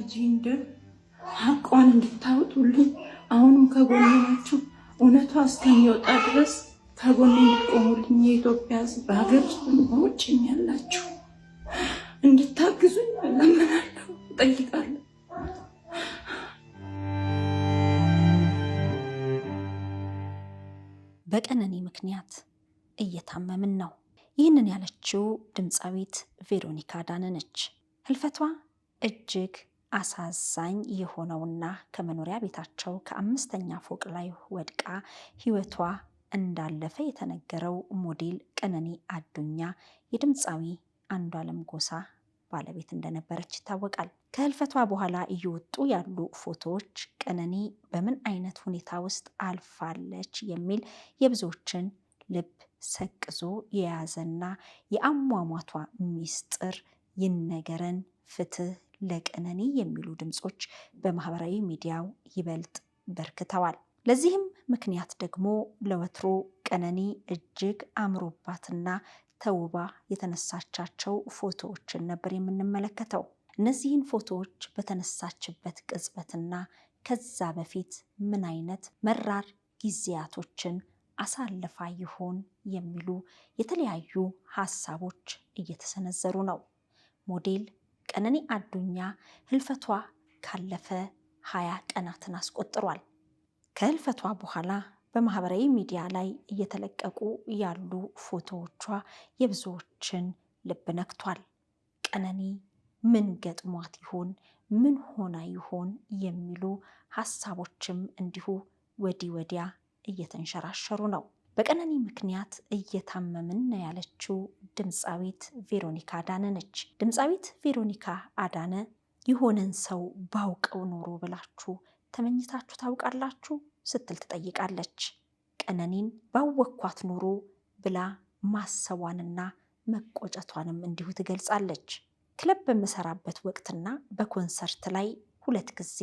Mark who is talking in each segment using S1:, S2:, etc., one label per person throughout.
S1: የልጄን ደም ሐቋን እንድታወጡልኝ አሁንም ከጎኔ ናችሁ። እውነቷ እስከሚወጣ ድረስ ከጎኔ እንድትቆሙልኝ የኢትዮጵያ ሕዝብ በሀገር ውስጥም በውጭም ያላችሁ እንድታግዙኝ እለምናለሁ፣ እጠይቃለሁ።
S2: በቀነኒ ምክንያት እየታመምን ነው። ይህንን ያለችው ድምፃዊት ቬሮኒካ አዳነ ነች። ህልፈቷ እጅግ አሳዛኝ የሆነውና ከመኖሪያ ቤታቸው ከ5ኛ ፎቅ ላይ ወድቃ ህይወቷ እንዳለፈ የተነገረው ሞዴል ቀነኒ አዱኛ የድምፃዊ አንዷለም ጎሳ ባለቤት እንደነበረች ይታወቃል። ከህልፈቷ በኋላ እየወጡ ያሉ ፎቶዎች ቀነኒ በምን አይነት ሁኔታ ውስጥ አልፋለች የሚል የብዙዎችን ልብ ሰቅዞ የያዘና የአሟሟቷ ሚስጥር ይነገረን፣ ፍትህ ለቀነኒ የሚሉ ድምጾች በማህበራዊ ሚዲያው ይበልጥ በርክተዋል። ለዚህም ምክንያት ደግሞ ለወትሮ ቀነኒ እጅግ አምሮባትና ተውባ የተነሳቻቸው ፎቶዎችን ነበር የምንመለከተው። እነዚህን ፎቶዎች በተነሳችበት ቅጽበትና ከዛ በፊት ምን አይነት መራር ጊዜያቶችን አሳልፋ ይሆን የሚሉ የተለያዩ ሀሳቦች እየተሰነዘሩ ነው። ሞዴል ቀነኒ አዱኛ ህልፈቷ ካለፈ 20 ቀናትን አስቆጥሯል። ከህልፈቷ በኋላ በማህበራዊ ሚዲያ ላይ እየተለቀቁ ያሉ ፎቶዎቿ የብዙዎችን ልብ ነክቷል። ቀነኒ ምን ገጥሟት ይሆን፣ ምን ሆና ይሆን የሚሉ ሀሳቦችም እንዲሁ ወዲህ ወዲያ እየተንሸራሸሩ ነው። በቀነኒ ምክንያት እየታመምን ነው ያለችው ድምፃዊት ቬሮኒካ አዳነ ነች። ድምፃዊት ቬሮኒካ አዳነ የሆነን ሰው ባውቀው ኖሮ ብላችሁ ተመኝታችሁ ታውቃላችሁ ስትል ትጠይቃለች። ቀነኒን ባወኳት ኖሮ ብላ ማሰቧንና መቆጨቷንም እንዲሁ ትገልጻለች። ክለብ በምሰራበት ወቅትና በኮንሰርት ላይ 2 ጊዜ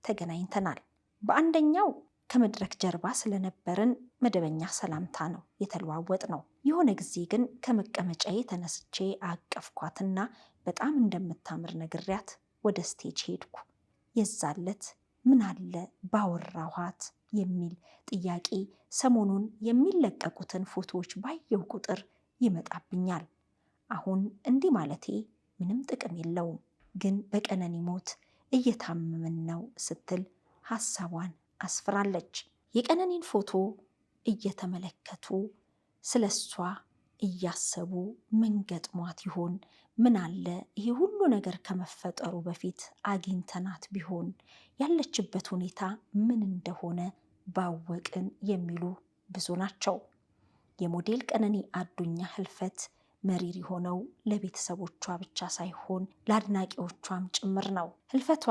S2: ተገናኝተናል። በአንደኛው ከመድረክ ጀርባ ስለነበርን መደበኛ ሰላምታ ነው የተለዋወጥ ነው። የሆነ ጊዜ ግን ከመቀመጫዬ ተነስቼ አቀፍኳትና በጣም እንደምታምር ነግሪያት ወደ ስቴጅ ሄድኩ። የዛለት ምን አለ ባወራኋት የሚል ጥያቄ ሰሞኑን የሚለቀቁትን ፎቶዎች ባየው ቁጥር ይመጣብኛል። አሁን እንዲህ ማለቴ ምንም ጥቅም የለውም፣ ግን በቀነኒ ሞት እየታመምን ነው ስትል ሀሳቧን አስፍራለች። የቀነኒን ፎቶ እየተመለከቱ ስለሷ እያሰቡ ምን ገጥሟት ይሆን? ምን አለ ይሄ ሁሉ ነገር ከመፈጠሩ በፊት አግኝተናት ቢሆን፣ ያለችበት ሁኔታ ምን እንደሆነ ባወቅን የሚሉ ብዙ ናቸው። የሞዴል ቀነኒ አዱኛ ህልፈት መሪር የሆነው ለቤተሰቦቿ ብቻ ሳይሆን ለአድናቂዎቿም ጭምር ነው። ህልፈቷ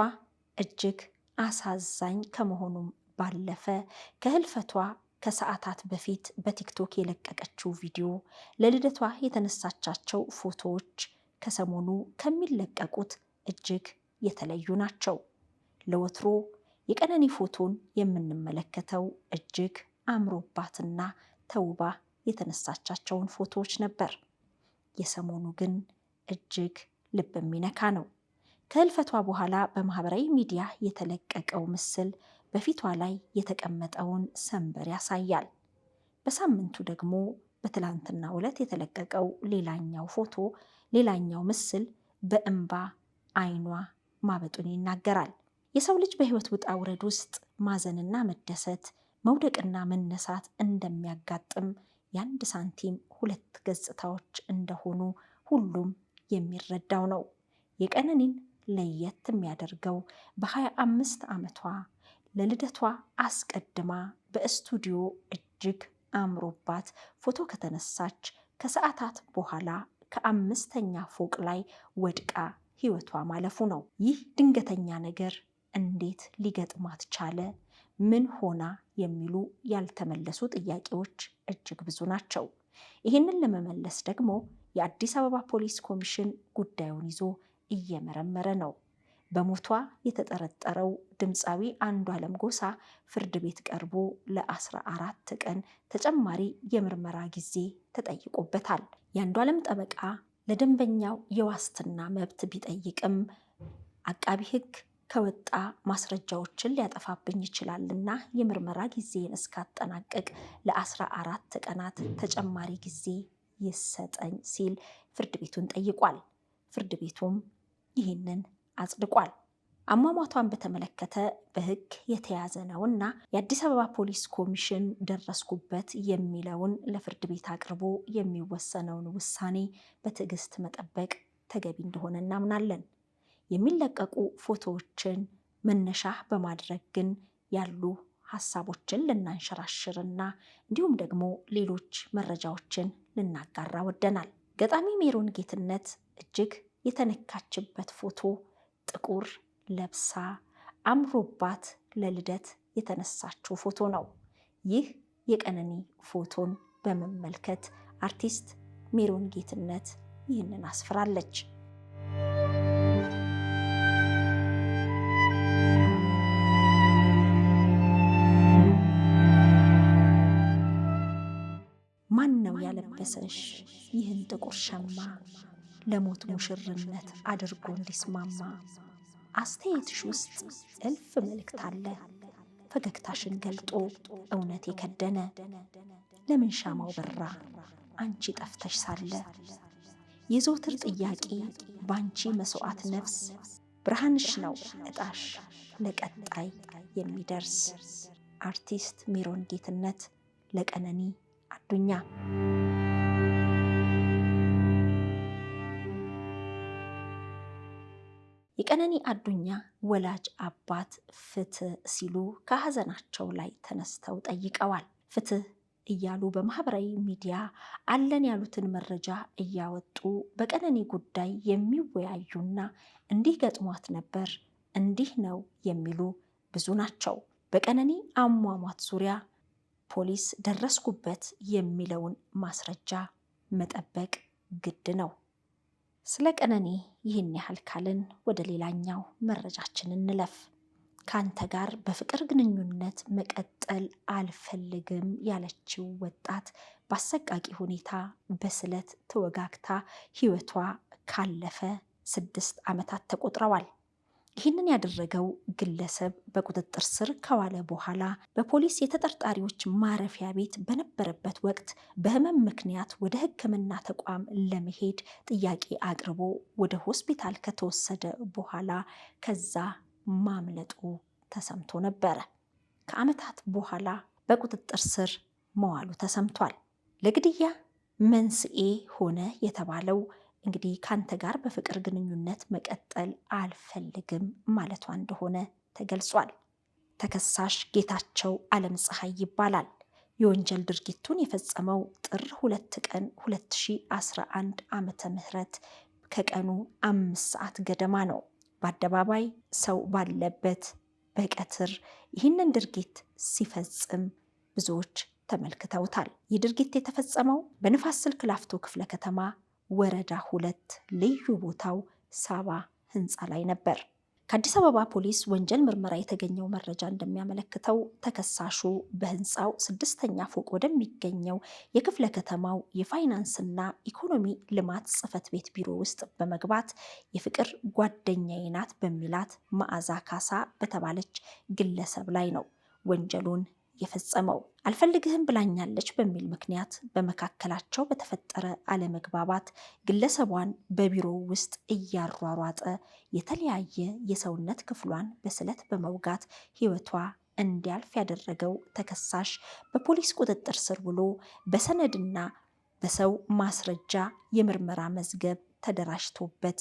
S2: እጅግ አሳዛኝ ከመሆኑም ባለፈ ከህልፈቷ ከሰዓታት በፊት በቲክቶክ የለቀቀችው ቪዲዮ፣ ለልደቷ የተነሳቻቸው ፎቶዎች ከሰሞኑ ከሚለቀቁት እጅግ የተለዩ ናቸው። ለወትሮ የቀነኒ ፎቶን የምንመለከተው እጅግ አምሮባትና ተውባ የተነሳቻቸውን ፎቶዎች ነበር። የሰሞኑ ግን እጅግ ልብ የሚነካ ነው። ከህልፈቷ በኋላ በማህበራዊ ሚዲያ የተለቀቀው ምስል በፊቷ ላይ የተቀመጠውን ሰንበር ያሳያል። በሳምንቱ ደግሞ በትላንትናው ዕለት የተለቀቀው ሌላኛው ፎቶ፣ ሌላኛው ምስል በእንባ አይኗ ማበጡን ይናገራል። የሰው ልጅ በህይወት ውጣ ውረድ ውስጥ ማዘንና መደሰት፣ መውደቅና መነሳት እንደሚያጋጥም፣ የአንድ ሳንቲም 2 ገጽታዎች እንደሆኑ ሁሉም የሚረዳው ነው። የቀነኒን ለየት የሚያደርገው በ25 ዓመቷ ለልደቷ አስቀድማ በስቱዲዮ እጅግ አምሮባት ፎቶ ከተነሳች ከሰዓታት በኋላ ከ5ኛ ፎቅ ላይ ወድቃ ህይወቷ ማለፉ ነው። ይህ ድንገተኛ ነገር እንዴት ሊገጥማት ቻለ? ምን ሆና የሚሉ ያልተመለሱ ጥያቄዎች እጅግ ብዙ ናቸው። ይህንን ለመመለስ ደግሞ የአዲስ አበባ ፖሊስ ኮሚሽን ጉዳዩን ይዞ እየመረመረ ነው። በሞቷ የተጠረጠረው ድምፃዊ አንዷለም ጎሳ ፍርድ ቤት ቀርቦ ለ14 ቀን ተጨማሪ የምርመራ ጊዜ ተጠይቆበታል። የአንዷለም ጠበቃ ለደንበኛው የዋስትና መብት ቢጠይቅም አቃቢ ህግ ከወጣ ማስረጃዎችን ሊያጠፋብኝ ይችላልና የምርመራ ጊዜን እስካጠናቀቅ ለ14 ቀናት ተጨማሪ ጊዜ ይሰጠኝ ሲል ፍርድ ቤቱን ጠይቋል። ፍርድ ቤቱም ይህንን አጽድቋል። አሟሟቷን በተመለከተ በሕግ የተያዘ ነውና የአዲስ አበባ ፖሊስ ኮሚሽን ደረስኩበት የሚለውን ለፍርድ ቤት አቅርቦ የሚወሰነውን ውሳኔ በትዕግስት መጠበቅ ተገቢ እንደሆነ እናምናለን። የሚለቀቁ ፎቶዎችን መነሻ በማድረግ ግን ያሉ ሀሳቦችን ልናንሸራሽርና እንዲሁም ደግሞ ሌሎች መረጃዎችን ልናጋራ ወደናል። ገጣሚ ሜሮን ጌትነት እጅግ የተነካችበት ፎቶ ጥቁር ለብሳ አምሮባት ለልደት የተነሳችው ፎቶ ነው። ይህ የቀነኒ ፎቶን በመመልከት አርቲስት ሜሮን ጌትነት ይህንን አስፍራለች። ማን ነው ያለበሰሽ ይህን ጥቁር ሸማ ለሞት ሙሽርነት አድርጎ እንዲስማማ? አስተያየትሽ ውስጥ እልፍ መልእክት አለ፣ ፈገግታሽን ገልጦ እውነት የከደነ። ለምን ሻማው በራ አንቺ ጠፍተሽ ሳለ? የዘውትር ጥያቄ ባንቺ መስዋዕት ነፍስ፣ ብርሃንሽ ነው እጣሽ ለቀጣይ የሚደርስ። አርቲስት ሜሮን ጌትነት ለቀነኒ አዱኛ። የቀነኒ አዱኛ ወላጅ አባት ፍትህ ሲሉ ከሀዘናቸው ላይ ተነስተው ጠይቀዋል። ፍትህ እያሉ በማህበራዊ ሚዲያ አለን ያሉትን መረጃ እያወጡ በቀነኒ ጉዳይ የሚወያዩና እንዲህ ገጥሟት ነበር እንዲህ ነው የሚሉ ብዙ ናቸው። በቀነኒ አሟሟት ዙሪያ ፖሊስ ደረስኩበት የሚለውን ማስረጃ መጠበቅ ግድ ነው። ስለ ቀነኒ ይህን ያህል ካልን ወደ ሌላኛው መረጃችን እንለፍ። ካንተ ጋር በፍቅር ግንኙነት መቀጠል አልፈልግም ያለችው ወጣት በአሰቃቂ ሁኔታ በስለት ተወጋግታ ሕይወቷ ካለፈ 6 ዓመታት ተቆጥረዋል። ይህንን ያደረገው ግለሰብ በቁጥጥር ስር ከዋለ በኋላ በፖሊስ የተጠርጣሪዎች ማረፊያ ቤት በነበረበት ወቅት በህመም ምክንያት ወደ ሕክምና ተቋም ለመሄድ ጥያቄ አቅርቦ ወደ ሆስፒታል ከተወሰደ በኋላ ከዛ ማምለጡ ተሰምቶ ነበረ። ከዓመታት በኋላ በቁጥጥር ስር መዋሉ ተሰምቷል። ለግድያ መንስኤ ሆነ የተባለው እንግዲህ ካንተ ጋር በፍቅር ግንኙነት መቀጠል አልፈልግም ማለቷ እንደሆነ ተገልጿል። ተከሳሽ ጌታቸው ዓለም ፀሐይ ይባላል። የወንጀል ድርጊቱን የፈጸመው ጥር 2 ቀን 2011 ዓመተ ምህረት ከቀኑ 5 ሰዓት ገደማ ነው። በአደባባይ ሰው ባለበት በቀትር ይህንን ድርጊት ሲፈጽም ብዙዎች ተመልክተውታል። ይህ ድርጊት የተፈጸመው በንፋስ ስልክ ላፍቶ ክፍለ ከተማ ወረዳ 2 ልዩ ቦታው ሳባ ህንፃ ላይ ነበር። ከአዲስ አበባ ፖሊስ ወንጀል ምርመራ የተገኘው መረጃ እንደሚያመለክተው ተከሳሹ በህንፃው 6ኛ ፎቅ ወደሚገኘው የክፍለ ከተማው የፋይናንስና ኢኮኖሚ ልማት ጽሕፈት ቤት ቢሮ ውስጥ በመግባት የፍቅር ጓደኛዬ ናት በሚላት መዓዛ ካሳ በተባለች ግለሰብ ላይ ነው ወንጀሉን የፈጸመው። አልፈልግህም ብላኛለች በሚል ምክንያት በመካከላቸው በተፈጠረ አለመግባባት ግለሰቧን በቢሮው ውስጥ እያሯሯጠ የተለያየ የሰውነት ክፍሏን በስለት በመውጋት ሕይወቷ እንዲያልፍ ያደረገው ተከሳሽ በፖሊስ ቁጥጥር ስር ውሎ በሰነድና በሰው ማስረጃ የምርመራ መዝገብ ተደራጅቶበት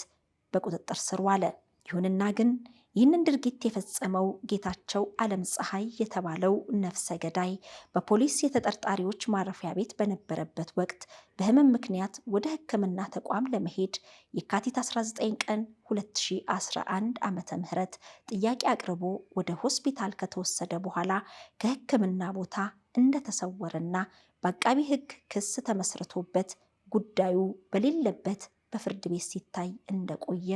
S2: በቁጥጥር ስር ዋለ። ይሁንና ግን ይህንን ድርጊት የፈጸመው ጌታቸው ዓለም ፀሐይ የተባለው ነፍሰ ገዳይ በፖሊስ የተጠርጣሪዎች ማረፊያ ቤት በነበረበት ወቅት በህመም ምክንያት ወደ ሕክምና ተቋም ለመሄድ የካቲት 19 ቀን 2011 ዓመተ ምህረት ጥያቄ አቅርቦ ወደ ሆስፒታል ከተወሰደ በኋላ ከሕክምና ቦታ እንደተሰወረና በአቃቢ ሕግ ክስ ተመስርቶበት ጉዳዩ በሌለበት በፍርድ ቤት ሲታይ እንደቆየ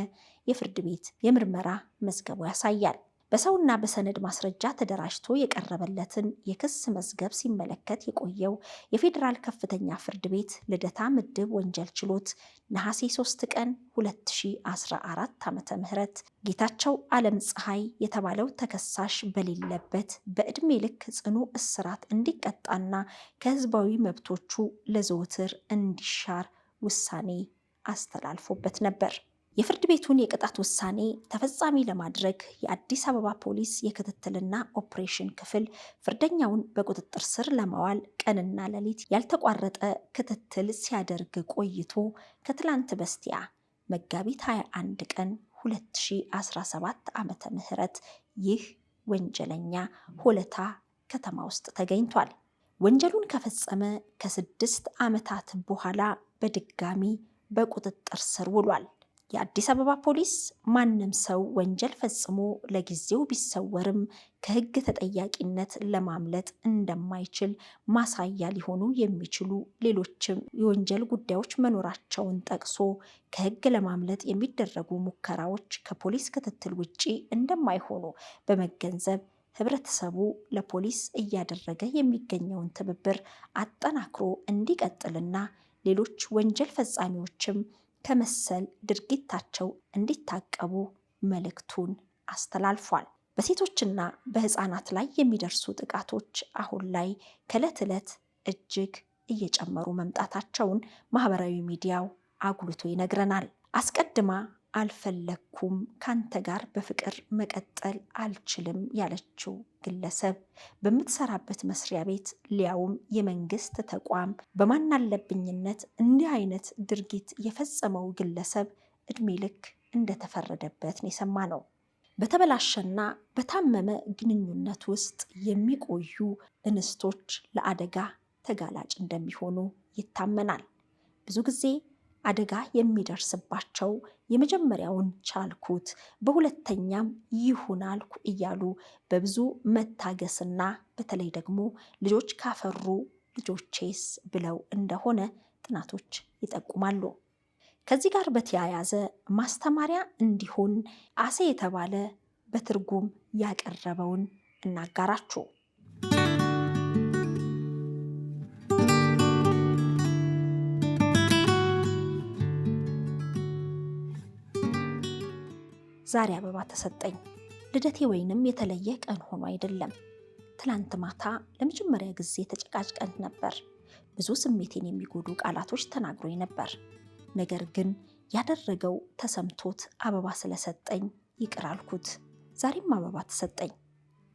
S2: የፍርድ ቤት የምርመራ መዝገቡ ያሳያል። በሰውና በሰነድ ማስረጃ ተደራጅቶ የቀረበለትን የክስ መዝገብ ሲመለከት የቆየው የፌዴራል ከፍተኛ ፍርድ ቤት ልደታ ምድብ ወንጀል ችሎት ነሐሴ 3 ቀን 2014 ዓ.ም ጌታቸው ዓለም ፀሐይ የተባለው ተከሳሽ በሌለበት በዕድሜ ልክ ጽኑ እስራት እንዲቀጣና ከህዝባዊ መብቶቹ ለዘወትር እንዲሻር ውሳኔ አስተላልፎበት ነበር። የፍርድ ቤቱን የቅጣት ውሳኔ ተፈጻሚ ለማድረግ የአዲስ አበባ ፖሊስ የክትትልና ኦፕሬሽን ክፍል ፍርደኛውን በቁጥጥር ስር ለማዋል ቀንና ሌሊት ያልተቋረጠ ክትትል ሲያደርግ ቆይቶ ከትላንት በስቲያ መጋቢት 21 ቀን 2017 ዓመተ ምህረት ይህ ወንጀለኛ ሆለታ ከተማ ውስጥ ተገኝቷል። ወንጀሉን ከፈጸመ ከ6 ዓመታት በኋላ በድጋሚ በቁጥጥር ስር ውሏል። የአዲስ አበባ ፖሊስ ማንም ሰው ወንጀል ፈጽሞ ለጊዜው ቢሰወርም ከሕግ ተጠያቂነት ለማምለጥ እንደማይችል ማሳያ ሊሆኑ የሚችሉ ሌሎችም የወንጀል ጉዳዮች መኖራቸውን ጠቅሶ ከሕግ ለማምለጥ የሚደረጉ ሙከራዎች ከፖሊስ ክትትል ውጪ እንደማይሆኑ በመገንዘብ ህብረተሰቡ ለፖሊስ እያደረገ የሚገኘውን ትብብር አጠናክሮ እንዲቀጥልና ሌሎች ወንጀል ፈጻሚዎችም ከመሰል ድርጊታቸው እንዲታቀቡ መልእክቱን አስተላልፏል። በሴቶችና በህፃናት ላይ የሚደርሱ ጥቃቶች አሁን ላይ ከዕለት ዕለት እጅግ እየጨመሩ መምጣታቸውን ማህበራዊ ሚዲያው አጉልቶ ይነግረናል። አስቀድማ አልፈለኩም ካንተ ጋር በፍቅር መቀጠል አልችልም ያለችው ግለሰብ በምትሰራበት መስሪያ ቤት ሊያውም የመንግስት ተቋም በማናለብኝነት እንዲህ አይነት ድርጊት የፈጸመው ግለሰብ እድሜ ልክ እንደተፈረደበት ነው የሰማነው። በተበላሸና በታመመ ግንኙነት ውስጥ የሚቆዩ እንስቶች ለአደጋ ተጋላጭ እንደሚሆኑ ይታመናል። ብዙ ጊዜ አደጋ የሚደርስባቸው የመጀመሪያውን ቻልኩት በሁለተኛም ይሁን አልኩ እያሉ በብዙ መታገስና በተለይ ደግሞ ልጆች ካፈሩ ልጆቼስ ብለው እንደሆነ ጥናቶች ይጠቁማሉ። ከዚህ ጋር በተያያዘ ማስተማሪያ እንዲሆን አሴ የተባለ በትርጉም ያቀረበውን እናጋራችሁ። ዛሬ አበባ ተሰጠኝ። ልደቴ ወይንም የተለየ ቀን ሆኖ አይደለም። ትላንት ማታ ለመጀመሪያ ጊዜ ተጨቃጭቀን ነበር። ብዙ ስሜቴን የሚጎዱ ቃላቶች ተናግሮኝ ነበር። ነገር ግን ያደረገው ተሰምቶት አበባ ስለሰጠኝ ይቅር አልኩት። ዛሬም አበባ ተሰጠኝ።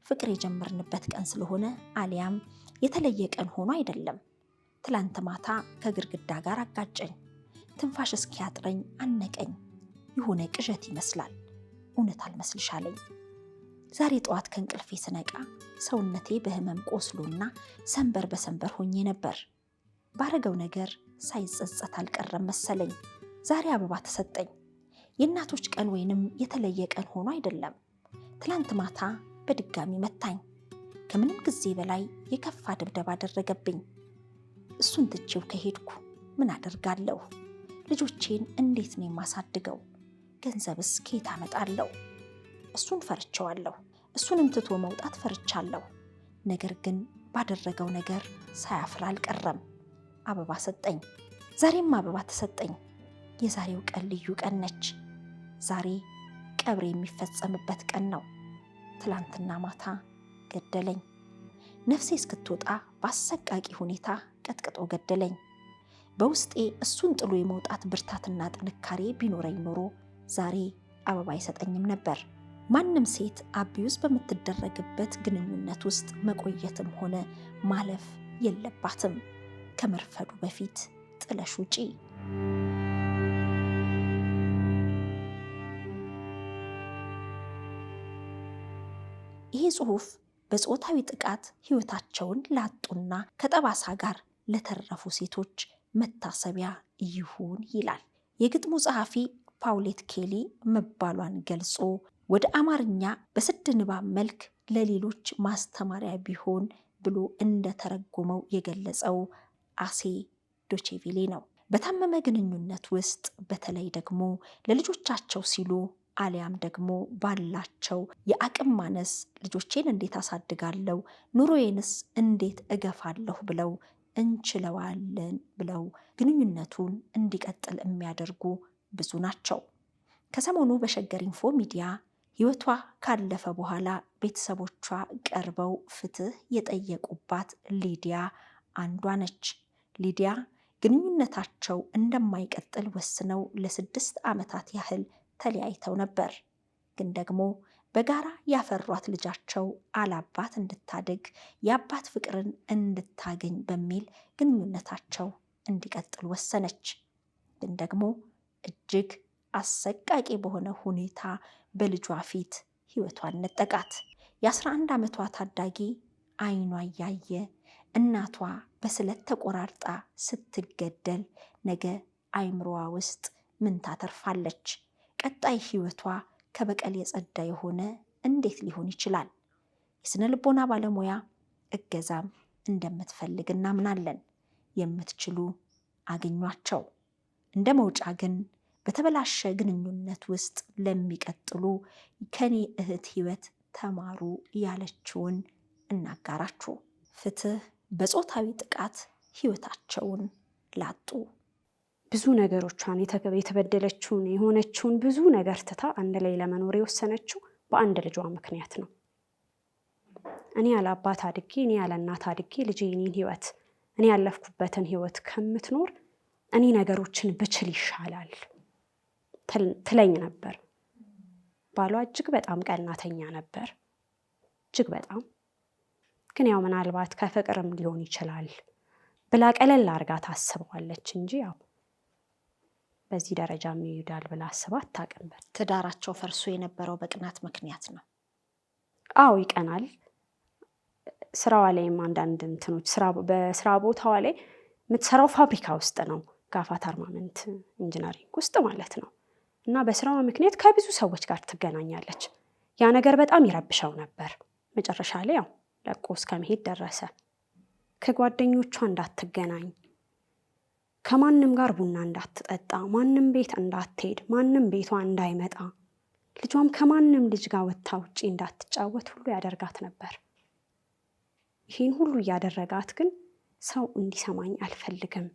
S2: ፍቅር የጀመርንበት ቀን ስለሆነ አሊያም የተለየ ቀን ሆኖ አይደለም። ትላንት ማታ ከግድግዳ ጋር አጋጨኝ። ትንፋሽ እስኪያጥረኝ አነቀኝ። የሆነ ቅዠት ይመስላል። እውነት አልመስልሻለኝ። ዛሬ ጠዋት ከእንቅልፌ ስነቃ ሰውነቴ በህመም ቆስሎና ሰንበር በሰንበር ሆኜ ነበር። ባረገው ነገር ሳይጸጸት አልቀረም መሰለኝ። ዛሬ አበባ ተሰጠኝ። የእናቶች ቀን ወይንም የተለየ ቀን ሆኖ አይደለም። ትላንት ማታ በድጋሚ መታኝ። ከምንም ጊዜ በላይ የከፋ ድብደባ አደረገብኝ። እሱን ትቼው ከሄድኩ ምን አደርጋለሁ? ልጆቼን እንዴት ነው የማሳድገው? ገንዘብስ ከየት አመጣለሁ? እሱን ፈርቸዋለሁ። እሱንም ትቶ መውጣት ፈርቻለሁ። ነገር ግን ባደረገው ነገር ሳያፍር አልቀረም። አበባ ሰጠኝ። ዛሬም አበባ ተሰጠኝ። የዛሬው ቀን ልዩ ቀን ነች። ዛሬ ቀብሬ የሚፈጸምበት ቀን ነው። ትላንትና ማታ ገደለኝ። ነፍሴ እስክትወጣ በአሰቃቂ ሁኔታ ቀጥቅጦ ገደለኝ። በውስጤ እሱን ጥሎ የመውጣት ብርታትና ጥንካሬ ቢኖረኝ ኖሮ ዛሬ አበባ አይሰጠኝም ነበር። ማንም ሴት አቢዩዝ በምትደረግበት ግንኙነት ውስጥ መቆየትም ሆነ ማለፍ የለባትም። ከመርፈዱ በፊት ጥለሽ ውጪ። ይሄ ጽሑፍ በጾታዊ ጥቃት ሕይወታቸውን ላጡና ከጠባሳ ጋር ለተረፉ ሴቶች መታሰቢያ ይሁን ይላል። የግጥሙ ጸሐፊ ፓውሌት ኬሊ መባሏን ገልጾ ወደ አማርኛ በስድ ንባብ መልክ ለሌሎች ማስተማሪያ ቢሆን ብሎ እንደተረጎመው የገለጸው አሴ ዶቼቬሌ ነው። በታመመ ግንኙነት ውስጥ በተለይ ደግሞ ለልጆቻቸው ሲሉ አሊያም ደግሞ ባላቸው የአቅም ማነስ ልጆቼን እንዴት አሳድጋለሁ፣ ኑሮዬንስ እንዴት እገፋለሁ ብለው እንችለዋለን ብለው ግንኙነቱን እንዲቀጥል የሚያደርጉ ብዙ ናቸው። ከሰሞኑ በሸገር ኢንፎ ሚዲያ ህይወቷ ካለፈ በኋላ ቤተሰቦቿ ቀርበው ፍትህ የጠየቁባት ሊዲያ አንዷ ነች። ሊዲያ ግንኙነታቸው እንደማይቀጥል ወስነው ለ6 ዓመታት ያህል ተለያይተው ነበር። ግን ደግሞ በጋራ ያፈሯት ልጃቸው አላባት እንድታድግ የአባት ፍቅርን እንድታገኝ በሚል ግንኙነታቸው እንዲቀጥል ወሰነች። ግን ደግሞ እጅግ አሰቃቂ በሆነ ሁኔታ በልጇ ፊት ህይወቷን ነጠቃት። የ11 ዓመቷ ታዳጊ አይኗ እያየ እናቷ በስለት ተቆራርጣ ስትገደል ነገ አይምሮዋ ውስጥ ምን ታተርፋለች? ቀጣይ ህይወቷ ከበቀል የጸዳ የሆነ እንዴት ሊሆን ይችላል? የስነ ልቦና ባለሙያ እገዛም እንደምትፈልግ እናምናለን። የምትችሉ አግኟቸው። እንደ መውጫ ግን በተበላሸ ግንኙነት ውስጥ ለሚቀጥሉ ከኔ እህት ህይወት ተማሩ ያለችውን እናጋራችሁ። ፍትህ በጾታዊ ጥቃት ህይወታቸውን ላጡ
S3: ብዙ ነገሮቿን የተበደለችውን የሆነችውን ብዙ ነገር ትታ አንድ ላይ ለመኖር የወሰነችው በአንድ ልጇ ምክንያት ነው። እኔ ያለ አባት አድጌ እኔ ያለ እናት አድጌ ልጄ እኔን ህይወት እኔ ያለፍኩበትን ህይወት ከምትኖር እኔ ነገሮችን ብችል ይሻላል ትለኝ ነበር። ባሏ እጅግ በጣም ቀናተኛ ነበር። እጅግ በጣም ግን ያው ምናልባት ከፍቅርም ሊሆን ይችላል ብላ ቀለል አድርጋ ታስበዋለች እንጂ ያው በዚህ ደረጃ ይሄዳል ብላ አስባ አታውቅም።
S2: ትዳራቸው ፈርሶ የነበረው በቅናት ምክንያት ነው።
S3: አዎ ይቀናል። ስራዋ ላይም አንዳንድ እንትኖች በስራ ቦታዋ ላይ የምትሰራው ፋብሪካ ውስጥ ነው፣ ጋፋት አርማመንት ኢንጂነሪንግ ውስጥ ማለት ነው። እና በስራዋ ምክንያት ከብዙ ሰዎች ጋር ትገናኛለች። ያ ነገር በጣም ይረብሸው ነበር። መጨረሻ ላይ ያው ለቆ እስከ መሄድ ደረሰ። ከጓደኞቿ እንዳትገናኝ፣ ከማንም ጋር ቡና እንዳትጠጣ፣ ማንም ቤት እንዳትሄድ፣ ማንም ቤቷ እንዳይመጣ፣ ልጇም ከማንም ልጅ ጋር ወጥታ ውጪ እንዳትጫወት ሁሉ ያደርጋት ነበር። ይህን ሁሉ እያደረጋት ግን ሰው እንዲሰማኝ አልፈልግም፣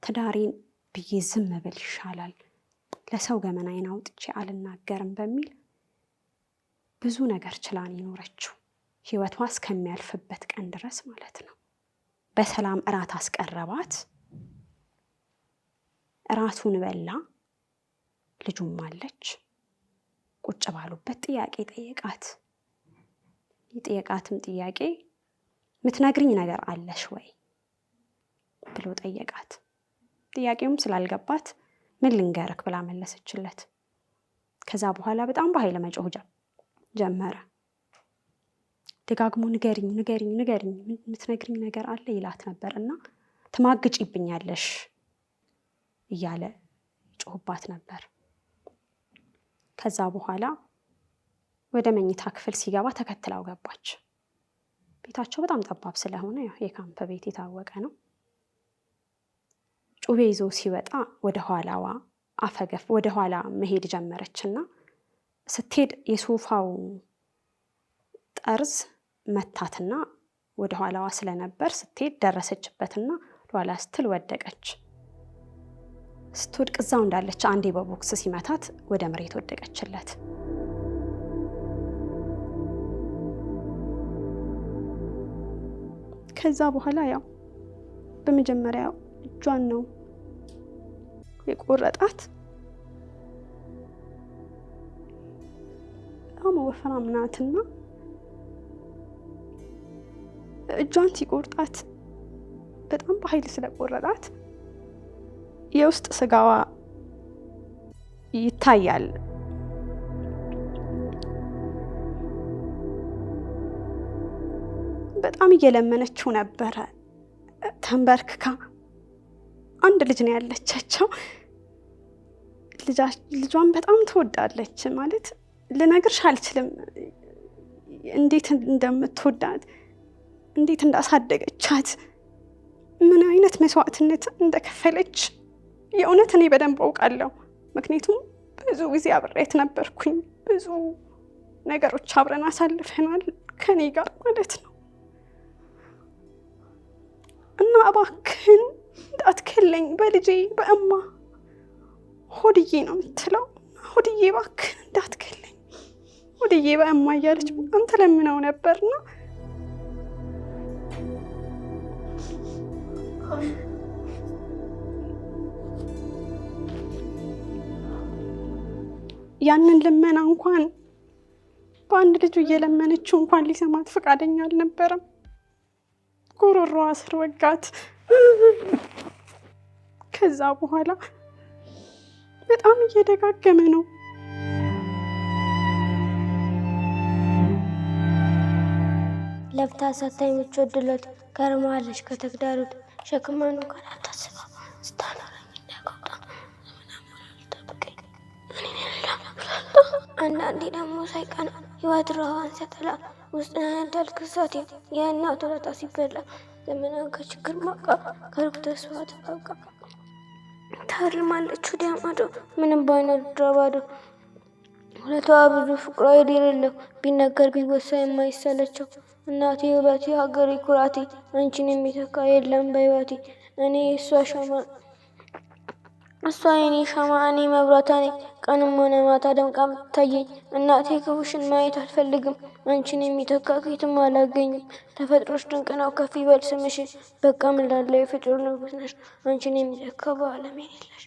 S3: ትዳሬን ብዬ ዝም ብል ይሻላል፣ ለሰው ገመናዬን አውጥቼ አልናገርም በሚል ብዙ ነገር ችላን ይኖረችው ህይወቷ እስከሚያልፍበት ቀን ድረስ ማለት ነው። በሰላም እራት አስቀረባት። እራቱን በላ። ልጁም አለች። ቁጭ ባሉበት ጥያቄ ጠየቃት። የጠየቃትም ጥያቄ ምትነግሪኝ ነገር አለሽ ወይ ብሎ ጠየቃት። ጥያቄውም ስላልገባት ምን ልንገርክ ብላ መለሰችለት። ከዛ በኋላ በጣም በኃይል መጮህ ጀመረ። ደጋግሞ ንገሪኝ ንገሪኝ ንገሪኝ ምትነግሪኝ ነገር አለ ይላት ነበርና ትማግጪብኛለሽ እያለ ጮህባት ነበር። ከዛ በኋላ ወደ መኝታ ክፍል ሲገባ ተከትላው ገባች። ቤታቸው በጣም ጠባብ ስለሆነ የካምፕ ቤት የታወቀ ነው። ጩቤ ይዞ ሲወጣ ወደ ኋላ መሄድ ጀመረችና ስትሄድ የሶፋው ጠርዝ መታትና ወደ ኋላዋ ስለነበር ስትሄድ ደረሰችበትና ኋላ ስትል ወደቀች። ስትወድቅ እዛው እንዳለች አንዴ በቦክስ ሲመታት ወደ መሬት ወደቀችለት። ከዛ በኋላ ያው በመጀመሪያ እጇን ነው የቆረጣት። በጣም ወፍራም ናትና እጇን ሲቆርጣት በጣም በኃይል ስለቆረጣት የውስጥ ስጋዋ ይታያል። በጣም እየለመነችው ነበረ ተንበርክካ። አንድ ልጅ ነው ያለቻቸው። ልጇን በጣም ትወዳለች። ማለት ልነግርሽ አልችልም እንዴት እንደምትወዳት፣ እንዴት እንዳሳደገቻት፣ ምን አይነት መስዋዕትነት እንደከፈለች የእውነት እኔ በደንብ አውቃለሁ። ምክንያቱም ብዙ ጊዜ አብሬያት ነበርኩኝ። ብዙ ነገሮች አብረን አሳልፈናል ከኔ ጋር ማለት ነው። እና እባክህን እንዳትከለኝ በልጄ በእማ ሆድዬ ነው የምትለው። ሆድዬ እባክህን እንዳትከለኝ ሆድዬ በእማ እያለች በጣም ተለምነው ነበርና ያንን ልመና እንኳን በአንድ ልጁ እየለመነችው እንኳን ሊሰማት ፈቃደኛ አልነበረም። ጉሮሮዋ ስር ወጋት። ከዛ በኋላ በጣም እየደጋገመ ነው።
S4: ለፍታ ሳታይ የምትወድለት ከርማለች ከተግዳሮት ሸክማን እንኳን አታስባ ስታኖረኝ እንዳይቆጣ ጠብቀኝ። አንዳንዴ ደግሞ ሳይቀና ህይወት ረሃዋን ሲያጠላ ውስጥ ያነዳል ክሳቴ የእናት ወለታ ሲበላ ዘመናን ከችግር ማቃ ከሩቅ ተስፋ ተፋቃ ታልማለች ወዲያ ማዶ ምንም ባይኖር ድረባዶ ሁለቷ ብዙ ፍቅሯ የሌለው ቢነገር ቢወሳ የማይሰለቸው እናቴ ውበቴ ሀገሬ ኩራቴ አንቺን የሚተካ የለም በህይወቴ እኔ እሷ የኔ ሻማ እኔ መብራቷ ነኝ ቀንም ሆነ ማታ ደምቃ የምትታየኝ እናቴ ክፉሽን ማየት አልፈልግም አንቺን የሚተካ ከየትም አላገኝም ተፈጥሮሽ ድንቅ ነው ከፍ ይበል ስምሽ በቃ ምን ላለው የፍጡር ንጉስ ነሽ አንቺን የሚተካ በዓለም የሌለሽ